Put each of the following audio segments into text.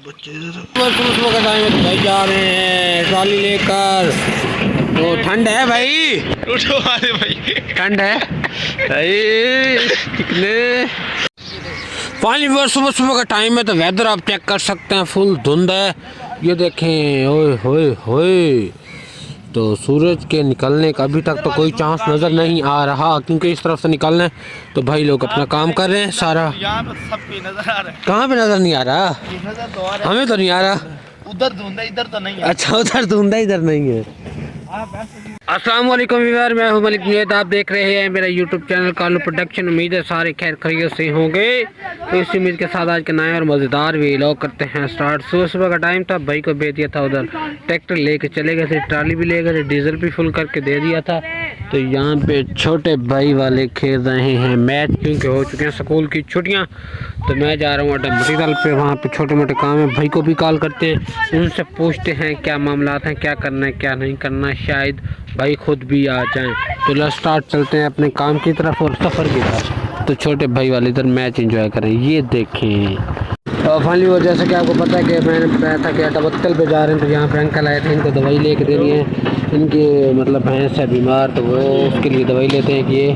सुबह का टाइम है तो भाई जा रहे हैं ट्रॉली लेकर। तो ठंड है भाई, उठो अरे भाई ठंड है भाई कितने पानी। सुबह सुबह का टाइम है तो वेदर आप चेक कर सकते हैं, फुल धुंध है। ये देखें, ओए होए होए। तो सूरज के निकलने का अभी तक तो कोई चांस नज़र नहीं आ रहा, क्योंकि इस तरफ से निकलना है तो भाई लोग अपना काम कर रहे हैं सारा। यहाँ पर सब पे नजर आ रहा है। कहाँ पे नज़र नहीं आ रहा? नजर तो आ रहा हमें तो नहीं आ रहा। है। उधर धुंधा इधर तो नहीं है। अच्छा, उधर धुंधा इधर नहीं है। अस्सलाम वालेकुम व्यूअर, मैं हूं मलिक जुनैद। आप देख रहे हैं मेरा यूट्यूब चैनल कालू प्रोडक्शन। उम्मीद है सारे खैर खैरियत से होंगे। तो इसी उम्मीद के साथ आज के नए और मज़ेदार व्लॉग करते हैं स्टार्ट। सुबह सुबह का टाइम था, भाई को भेज दिया था उधर, ट्रैक्टर लेके चले गए थे, ट्राली भी ले गए थे, डीजल भी फुल करके दे दिया था। तो यहाँ पे छोटे भाई वाले खेल रहे हैं मैच, क्योंकि हो चुके हैं स्कूल की छुट्टियाँ। तो मैं जा रहा हूँ अड्डा मटीदल पे, वहाँ पे छोटे मोटे काम है, भाई को भी कॉल करते हैं, उनसे पूछते हैं क्या मामला हैं, क्या करना है क्या नहीं करना, शायद भाई खुद भी आ जाएं। तो लो स्टार्ट चलते हैं अपने काम की तरफ और सफ़र की तरफ। तो छोटे भाई वाले इधर मैच एंजॉय करें। ये देखें फाइनली वो, जैसे कि आपको पता है कि मैंने बताया था कि टबक्कल पे जा रहे हैं, तो यहाँ पर अंकल आए थे, इनको दवाई लेके देनी है। इनके मतलब भैंस है बीमार, तो वो उसके लिए दवाई लेते हैं कि ये,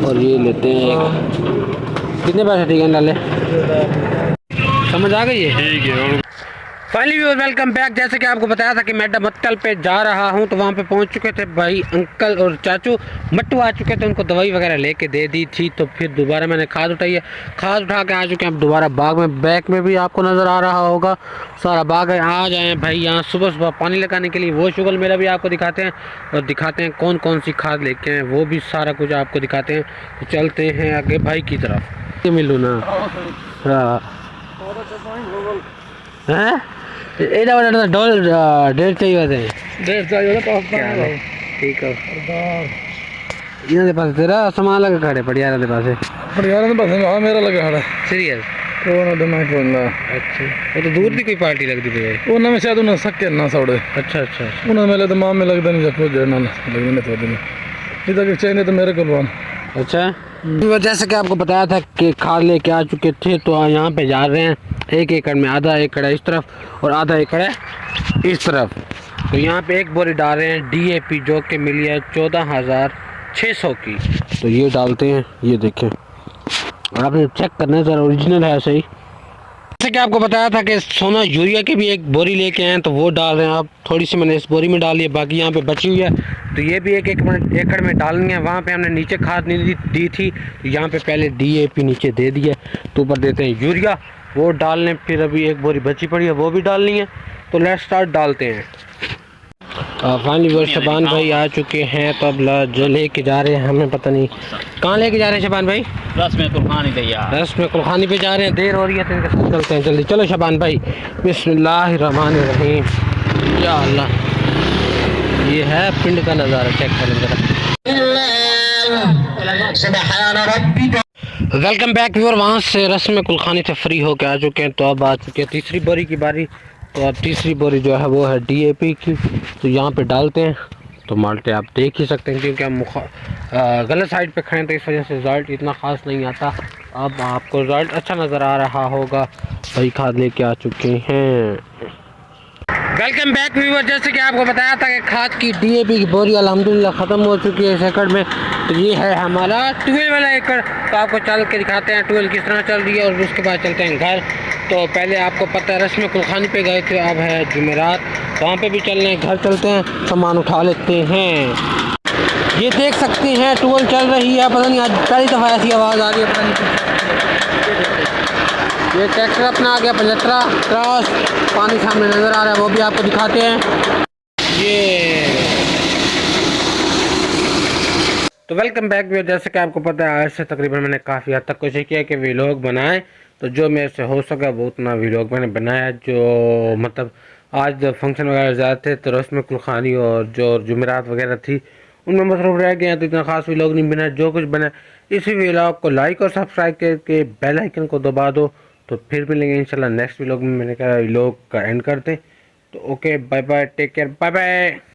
और ये लेते हैं एक। कितने पैसे ठीक है लाले? समझ आ गई है? ठीक है। Finally welcome back. जैसे कि आपको बताया था कि मैं मत्तल पे जा रहा हूं, तो वहां पे पहुंच चुके थे भाई, अंकल और चाचू मट्टू आ चुके थे, उनको दवाई वगैरह लेके दे दी थी। तो फिर दोबारा मैंने खाद उठाई है, खाद उठा के आ चुके हैं अब दोबारा बाग में। बैक में भी आपको नज़र आ रहा होगा सारा बाग है। आ जाए भाई यहाँ सुबह सुबह पानी लगाने के लिए। वो शुगल मेरा भी आपको दिखाते हैं, और दिखाते हैं कौन कौन सी खाद लेके हैं, वो भी सारा कुछ आपको दिखाते हैं। तो चलते हैं आगे भाई की तरफ। मिलू ना हाँ हैं, एडा वाला डॉल डेढ़ चाहिए होते हैं, डेढ़ चाहिए तो ठीक है। इन्होंने पास तेरा सामान लगा खड़े पड़ियार के पास यार ने बस हां मेरा लगा खड़ा सीरियस। कौन दिमाग बोलना। अच्छा, वो तो दूर की कोई पार्टी लगती थी। उन्हें में शायद उन्हें सके ना सौड़े। अच्छा अच्छा, उन्हें मेरे दिमाग में लगता नहीं जब जेना लगने तो दिन इधर चाहिए तो मेरे को बोल। अच्छा, जैसे कि आपको बताया था कि खाद लेके आ चुके थे, तो यहाँ पे जा रहे हैं। 1 एकड़ में आधा एकड़ है इस तरफ और आधा एकड़ है इस तरफ। तो यहाँ पे एक बोरी डाल रहे हैं DAP, जो कि मिली है 14,600 की। तो ये डालते हैं, ये देखें, और आपने चेक करना है ज़रा, ओरिजिनल है सही। जैसे कि आपको बताया था कि सोना यूरिया की भी एक बोरी लेके आए हैं, तो वो डाल रहे हैं। आप थोड़ी सी मैंने इस बोरी में डाली है, बाकी यहाँ पे बची हुई है, तो ये भी एक एकड़ में डालनी है। वहाँ पे हमने नीचे खाद नहीं दी थी, तो यहाँ पे पहले DAP नीचे दे दिया, तो ऊपर देते हैं यूरिया, वो डालने। फिर अभी एक बोरी बची पड़ी है, वो भी डालनी है। तो लेट स्टार्ट डालते हैं। फाइनली वो शबान भाई आ चुके हैं, तो अब जो लेके जा रहे हैं, हमें पता नहीं कहाँ लेके जा रहे हैं शबान भाई। रस में कुल्हानी तैयार, रस में कुल्हानी पे जा रहे हैं, देर हो रही है तो इनके साथ चलते हैं जल्दी। चलो शबान भाई, बिस्मिल्लाहिर्रहमानिर्रहीम, या अल्लाह। ये है पिंड का नज़ारा, चेक करें जरा। Welcome back viewer. वहाँ से रस में कुल्हानी से फ्री होकर आ चुके हैं, तो अब आ चुके हैं तीसरी बोरी की बारी। तो अब तीसरी बोरी जो है वो है DAP की, तो यहाँ पे डालते हैं। तो माल्टे आप देख ही सकते हैं, क्योंकि हम गलत साइड पे खड़े हैं, तो इस वजह से रिज़ल्ट इतना ख़ास नहीं आता। अब आपको रिज़ल्ट अच्छा नज़र आ रहा होगा। भाई खाद लेके आ चुके हैं। Welcome back viewer. जैसे कि आपको बताया था कि खाद की DAP की बोरी अल्हम्दुलिल्लाह ख़त्म हो चुकी है इस एकड़ में। तो ये है हमारा 12 वाला एकड़। तो आपको चल के दिखाते हैं 12 किस तरह चल रही है, और उसके बाद चलते हैं घर। तो पहले आपको पता है रस में कुल्हानी पे गए थे, अब है जुमेरात, तो वहाँ पे भी चल रहे हैं। घर चलते हैं, सामान उठा लेते हैं। ये देख सकते हैं 12 चल रही है, पता नहीं आज पहली दफ़ा ऐसी आवाज़ आ रही है, पता नहीं। ये ट्रैक्टर अपना आ गया 75 क्रॉस, पानी सामने नज़र आ रहा है, वो भी आपको दिखाते हैं। ये तो वेलकम बैक भी। जैसे कि आपको पता है आज से तकरीबन मैंने काफ़ी हद तक कोशिश किया कि व्लॉग बनाएं, तो जो मेरे से हो सका वो उतना व्लॉग मैंने बनाया। जो मतलब आज फंक्शन वगैरह ज़्यादा थे, तो रस्म कुल्हानी और जो जुमेरात वगैरह थी उनमें मसरूफ रह गए हैं, तो इतना ख़ास व्लॉग नहीं बना। जो कुछ बना इसी व्लॉग को लाइक और सब्सक्राइब करके बेल आइकन को दबा दो। तो फिर मिलेंगे इंशाल्लाह नेक्स्ट व्लॉग में। मैंने कहा व्लॉग का एंड करते। तो okay, bye bye, take care, bye bye.